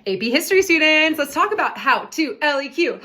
AP History students, let's talk about how to LEQ.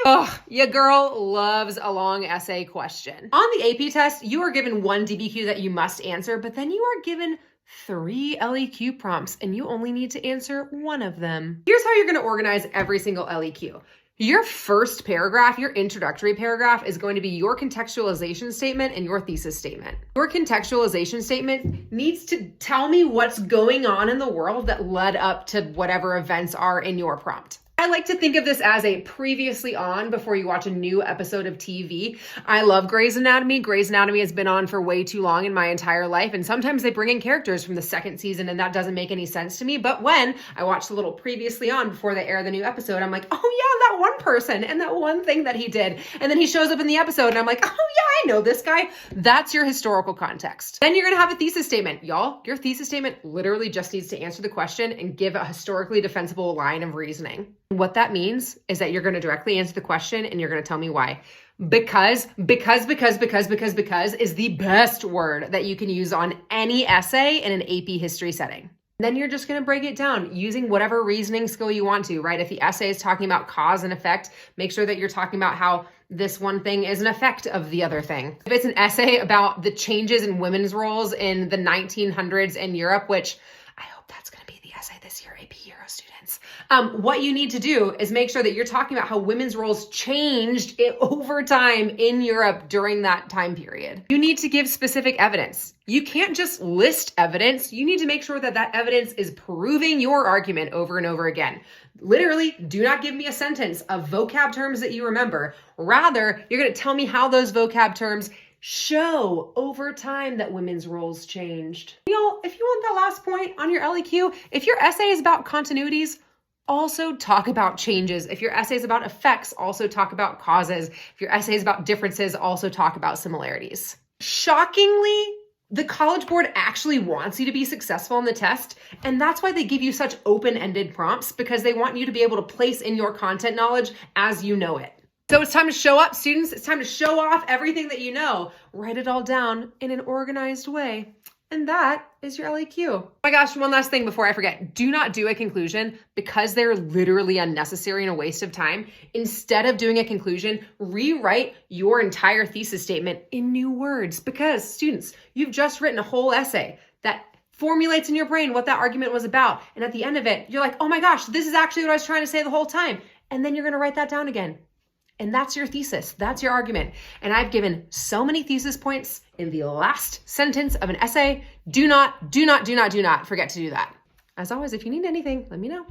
Oh, your girl loves a long essay question. On the AP test, you are given one DBQ that you must answer, but then you are given 3 LEQ prompts and you only need to answer one of them. Here's how you're going to organize every single LEQ. Your first paragraph, your introductory paragraph, is going to be your contextualization statement and your thesis statement. Your contextualization statement needs to tell me what's going on in the world that led up to whatever events are in your prompt. I like to think of this as a previously on before you watch a new episode of TV. I love Grey's Anatomy. Grey's Anatomy has been on for way too long in my entire life, and sometimes they bring in characters from the second season, and that doesn't make any sense to me. But when I watch the little previously on before they air the new episode, I'm like, oh yeah, that one person and that one thing that he did. And then he shows up in the episode, and I'm like, oh yeah, I know this guy. That's your historical context. Then you're gonna have a thesis statement. Y'all, your thesis statement literally just needs to answer the question and give a historically defensible line of reasoning. What that means is that you're going to directly answer the question and you're going to tell me why. Because is the best word that you can use on any essay in an AP history setting. Then you're just going to break it down using whatever reasoning skill you want to, right? If the essay is talking about cause and effect, make sure that you're talking about how this one thing is an effect of the other thing. If it's an essay about the changes in women's roles in the 1900s in Europe, which I hope that's going to be the essay this year, AP Euro students. What you need to do is make sure that you're talking about how women's roles changed over time in Europe during that time period. You need to give specific evidence. You can't just list evidence. You need to make sure that that evidence is proving your argument over and over again. Literally, do not give me a sentence of vocab terms that you remember. Rather, you're going to tell me how those vocab terms show over time that women's roles changed. Y'all, if you want that last point on your LEQ, if your essay is about continuities, also talk about changes. If your essay is about effects, also talk about causes. If your essay is about differences, also talk about similarities. Shockingly, the College Board actually wants you to be successful in the test, and that's why they give you such open-ended prompts, because they want you to be able to place in your content knowledge as you know it. So it's time to show up, students. It's time to show off everything that you know. Write it all down in an organized way. And that is your LEQ. Oh my gosh, one last thing before I forget. Do not do a conclusion because they're literally unnecessary and a waste of time. Instead of doing a conclusion, rewrite your entire thesis statement in new words, because students, you've just written a whole essay that formulates in your brain what that argument was about. And at the end of it, you're like, oh my gosh, this is actually what I was trying to say the whole time. And then you're going to write that down again. And that's your thesis. That's your argument. And I've given so many thesis points in the last sentence of an essay. Do not forget to do that. As always, if you need anything, let me know.